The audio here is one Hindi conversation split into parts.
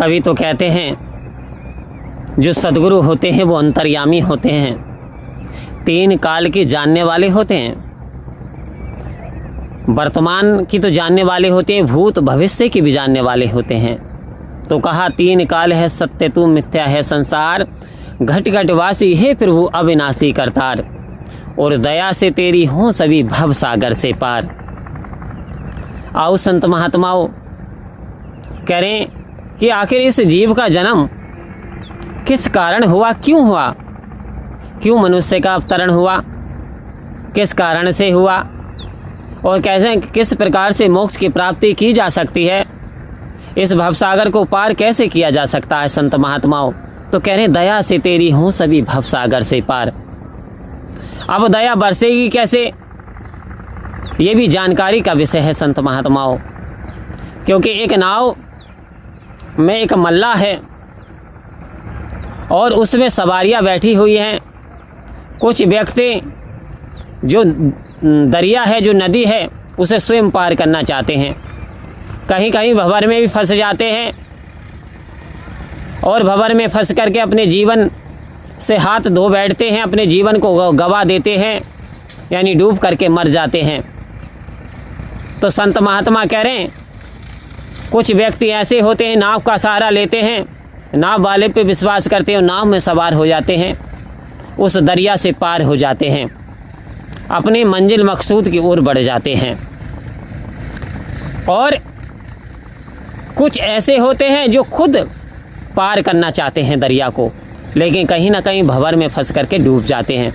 तभी तो कहते हैं जो सद्गुरु होते हैं वो अंतर्यामी होते हैं, 3 काल के जानने वाले होते हैं। वर्तमान की तो जानने वाले होते हैं, भूत भविष्य की भी जानने वाले होते हैं। तो कहा 3 काल है सत्य तू मिथ्या है संसार, घट घट वासी है प्रभु अविनाशी करतार, और दया से तेरी हों सभी भव सागर से पार। आओ संत महात्माओं, कह रहे हैं कि आखिर इस जीव का जन्म किस कारण हुआ, क्यों हुआ, क्यों मनुष्य का अवतरण हुआ, किस कारण से हुआ, और कैसे किस प्रकार से मोक्ष की प्राप्ति की जा सकती है, इस भवसागर को पार कैसे किया जा सकता है संत महात्माओं। तो कह रहे दया से तेरी हों सभी भवसागर से पार। अब दया बरसेगी कैसे, ये भी जानकारी का विषय है संत महात्माओं। क्योंकि एक नाव में एक मल्ला है और उसमें सवारियां बैठी हुई हैं। कुछ व्यक्ति जो दरिया है, जो नदी है, उसे स्वयं पार करना चाहते हैं। कहीं कहीं भंवर में भी फंस जाते हैं और भंवर में फंस करके अपने जीवन से हाथ धो बैठते हैं, अपने जीवन को गवा देते हैं, यानी डूब करके मर जाते हैं। तो संत महात्मा कह रहे हैं कुछ व्यक्ति ऐसे होते हैं, नाव का सहारा लेते हैं, नाव वाले पे विश्वास करते हैं, नाव में सवार हो जाते हैं, उस दरिया से पार हो जाते हैं, अपने मंजिल मकसूद की ओर बढ़ जाते हैं। और कुछ ऐसे होते हैं जो खुद पार करना चाहते हैं दरिया को, लेकिन कहीं ना कहीं भंवर में फंस करके डूब जाते हैं।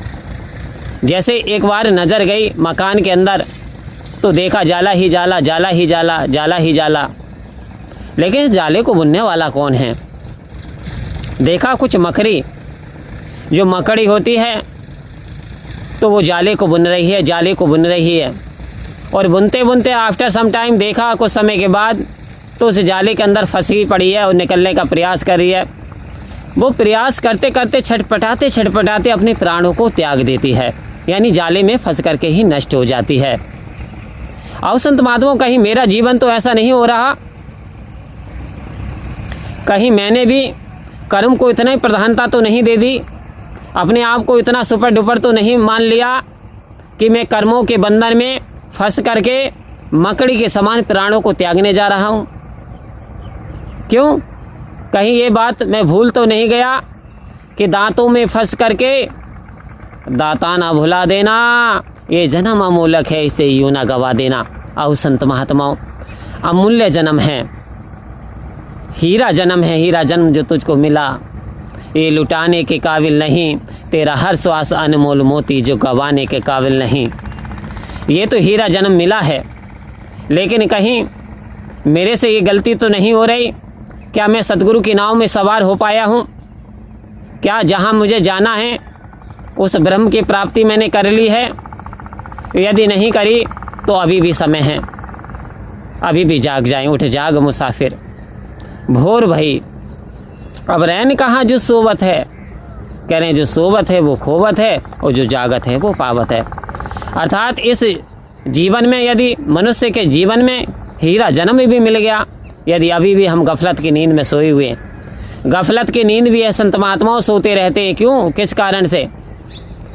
जैसे एक बार नज़र गई मकान के अंदर तो देखा जाला ही जाला, जाला ही जाला, जाला ही जाला, लेकिन इस जाले को बुनने वाला कौन है। देखा कुछ मकड़ी, जो मकड़ी होती है तो वो जाले को बुन रही है, जाले को बुन रही है, और बुनते बुनते आफ्टर सम टाइम देखा कुछ समय के बाद तो उस जाले के अंदर फंसी पड़ी है और निकलने का प्रयास कर रही है। वो प्रयास करते करते छटपटाते छटपटाते अपने प्राणों को त्याग देती है, यानी जाले में फंस करके ही नष्ट हो जाती है। और संत महात्माओं, कहीं मेरा जीवन तो ऐसा नहीं हो रहा, कहीं मैंने भी कर्म को इतना ही प्रधानता तो नहीं दे दी, अपने आप को इतना सुपर डुपर तो नहीं मान लिया कि मैं कर्मों के बंधन में फंस करके मकड़ी के समान प्राणों को त्यागने जा रहा हूँ। क्यों, कहीं ये बात मैं भूल तो नहीं गया कि दांतों में फंस करके दाता ना भुला देना, ये जन्म अमूलक है, इसे यूँ ना गवा देना। आओ संत महात्माओं, अमूल्य जन्म है, हीरा जन्म है, हीरा जन्म जो तुझको मिला, ये लुटाने के काबिल नहीं, तेरा हर श्वास अनमोल मोती जो गंवाने के काबिल नहीं। ये तो हीरा जन्म मिला है, लेकिन कहीं मेरे से ये गलती तो नहीं हो रही, क्या मैं सतगुरु की नाव में सवार हो पाया हूँ, क्या जहाँ मुझे जाना है उस ब्रह्म की प्राप्ति मैंने कर ली है। यदि नहीं करी तो अभी भी समय है, अभी भी जाग जाएं, उठ जाग मुसाफिर, भोर भई अब रैन कहाँ जो सोवत है। कह रहे हैं जो सोवत है वो खोवत है, और जो जागत है वो पावत है। अर्थात इस जीवन में यदि मनुष्य के जीवन में हीरा जन्म भी मिल गया, यदि अभी भी हम गफलत की नींद में सोए हुए हैं, गफलत की नींद भी है संत महात्माओं, सोते रहते हैं। क्यों, किस कारण से,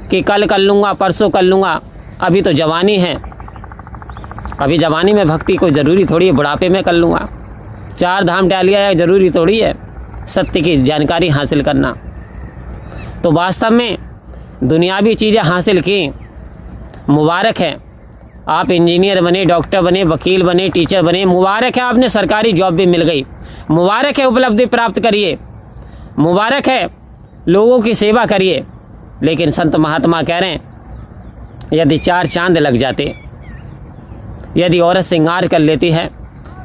कि कल कर लूँगा, परसों कर लूँगा, अभी तो जवानी है, अभी जवानी में भक्ति कोई ज़रूरी थोड़ी है, बुढ़ापे में कर लूँगा। 4 धाम टहलिया ज़रूरी थोड़ी है सत्य की जानकारी हासिल करना। तो वास्तव में दुनियावी चीज़ें हासिल की, मुबारक है, आप इंजीनियर बने, डॉक्टर बने, वकील बने, टीचर बने, मुबारक है, आपने सरकारी जॉब भी मिल गई, मुबारक है, उपलब्धि प्राप्त करिए, मुबारक है, लोगों की सेवा करिए। लेकिन संत महात्मा कह रहे हैं यदि 4 चांद लग जाते, यदि औरत श्रृंगार कर लेती है,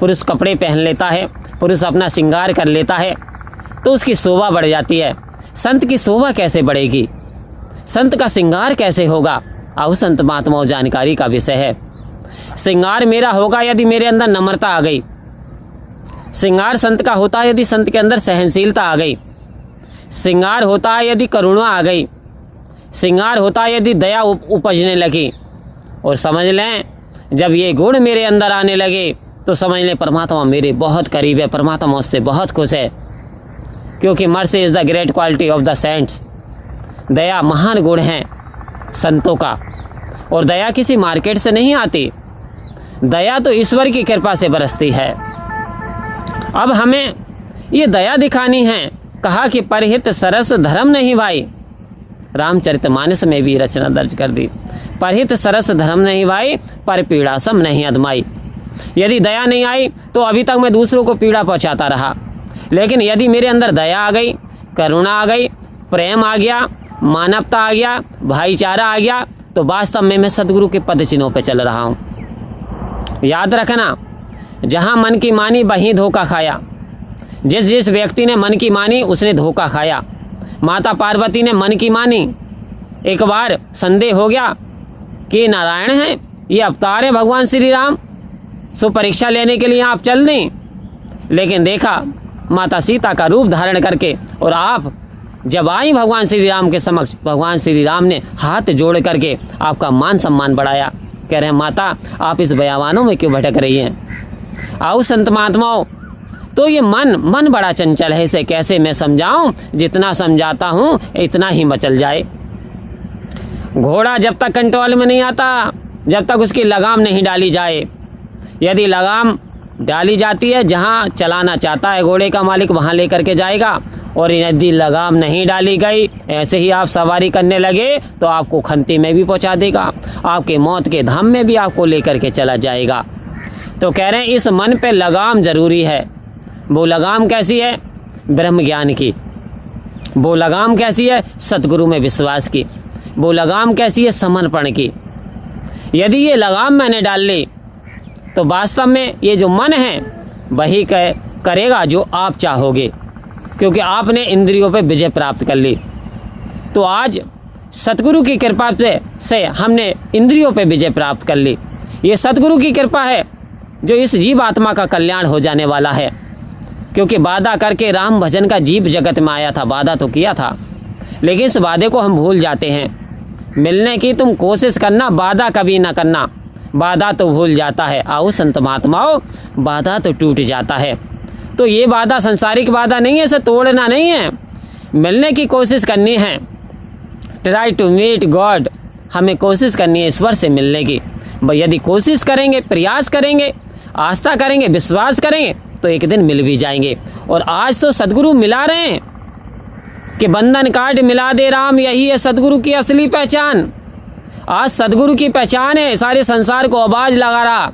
पुरुष कपड़े पहन लेता है, पुरुष अपना श्रृंगार कर लेता है, तो उसकी शोभा बढ़ जाती है। संत की शोभा कैसे बढ़ेगी, संत का श्रृंगार कैसे होगा। आओ संत महात्माओं, जानकारी का विषय है। श्रृंगार मेरा होगा यदि मेरे अंदर नम्रता आ गई, श्रृंगार संत का होता है यदि संत के अंदर सहनशीलता आ गई, श्रृंगार होता है यदि करुणा आ गई, श्रृंगार होता है यदि दया उपजने लगी। और समझ लें जब ये गुण मेरे अंदर आने लगे तो समझ लें परमात्मा मेरे बहुत करीब है, परमात्मा उससे बहुत खुश है, क्योंकि mercy is the great quality of the saints. दया महान गुण है संतों का, और दया किसी मार्केट से नहीं आती, दया तो ईश्वर की कृपा से बरसती है। अब हमें ये दया दिखानी है। कहा कि परहित सरस धर्म नहीं भाई, रामचरितमानस में भी रचना दर्ज कर दी। परहित सरस धर्म नहीं भाई, पर पीड़ा सम नहीं अदमाई। यदि दया नहीं आई तो अभी तक मैं दूसरों को पीड़ा पहुंचाता रहा, लेकिन यदि मेरे अंदर दया आ गई, करुणा आ गई, प्रेम आ गया, मानवता आ गया, भाईचारा आ गया, तो वास्तव में मैं सदगुरु के पद चिन्हों पर चल रहा हूँ। याद रखना, जहाँ मन की मानी वहीं धोखा खाया। जिस जिस व्यक्ति ने मन की मानी उसने धोखा खाया। माता पार्वती ने मन की मानी, एक बार संदेह हो गया कि नारायण हैं, ये अवतार है भगवान श्री राम, सो परीक्षा लेने के लिए आप चल दें। लेकिन देखा माता सीता का रूप धारण करके, और आप जब आई भगवान श्री राम के समक्ष, भगवान श्री राम ने हाथ जोड़ करके आपका मान सम्मान बढ़ाया। कह रहे हैं माता आप इस बयावानों में क्यों भटक रही हैं? आओ संत महात्माओं, तो ये मन बड़ा चंचल है, इसे कैसे मैं समझाऊं? जितना समझाता हूं इतना ही मचल जाए। घोड़ा जब तक कंट्रोल में नहीं आता, जब तक उसकी लगाम नहीं डाली जाए। यदि लगाम डाली जाती है, जहां चलाना चाहता है घोड़े का मालिक वहां लेकर के जाएगा, और यदि लगाम नहीं डाली गई, ऐसे ही आप सवारी करने लगे तो आपको खंती में भी पहुंचा देगा, आपके मौत के धाम में भी आपको लेकर के चला जाएगा। तो कह रहे हैं इस मन पे लगाम जरूरी है। वो लगाम कैसी है? ब्रह्म ज्ञान की। वो लगाम कैसी है? सतगुरु में विश्वास की। वो लगाम कैसी है? समर्पण की। यदि ये लगाम मैंने डाल ली तो वास्तव में ये जो मन है वही करेगा जो आप चाहोगे, क्योंकि आपने इंद्रियों पे विजय प्राप्त कर ली। तो आज सतगुरु की कृपा से हमने इंद्रियों पे विजय प्राप्त कर ली। ये सतगुरु की कृपा है जो इस जीव आत्मा का कल्याण हो जाने वाला है, क्योंकि वादा करके राम भजन का जीव जगत में आया था। वादा तो किया था, लेकिन इस वादे को हम भूल जाते हैं। मिलने की तुम कोशिश करना, वादा कभी ना करना। वादा तो भूल जाता है। आओ संत महात्माओं, वादा तो टूट जाता है। तो ये वादा संसारिक वादा नहीं है, इसे तोड़ना नहीं है, मिलने की कोशिश करनी है। ट्राई टू मीट गॉड, हमें कोशिश करनी है ईश्वर से मिलने की। यदि कोशिश करेंगे, प्रयास करेंगे, आस्था करेंगे, विश्वास करेंगे तो एक दिन मिल भी जाएंगे। और आज तो सदगुरु मिला रहे हैं कि बंधन काट मिला दे राम, यही है सदगुरु की असली पहचान। आज सदगुरु की पहचान है, सारे संसार को आवाज लगा रहा,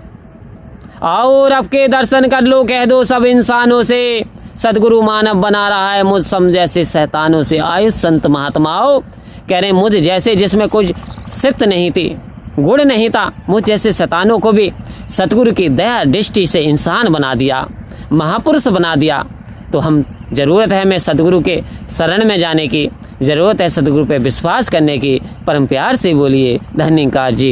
आओ रब के दर्शन कर लो, कह दो सब इंसानों से, सदगुरु मानव बना रहा है मुझ सम जैसे शैतानों से। आए संत महात्माओं, कह रहे मुझ जैसे जिसमें कुछ सिफ्त नहीं थी, गुण नहीं था, मुझ जैसे शैतानों को भी सतगुरु की दया दृष्टि से इंसान बना दिया, महापुरुष बना दिया। तो हम ज़रूरत है हमें सतगुरु के शरण में जाने की, ज़रूरत है सतगुरु पे विश्वास करने की। परम प्यार से बोलिए धन्यकार जी।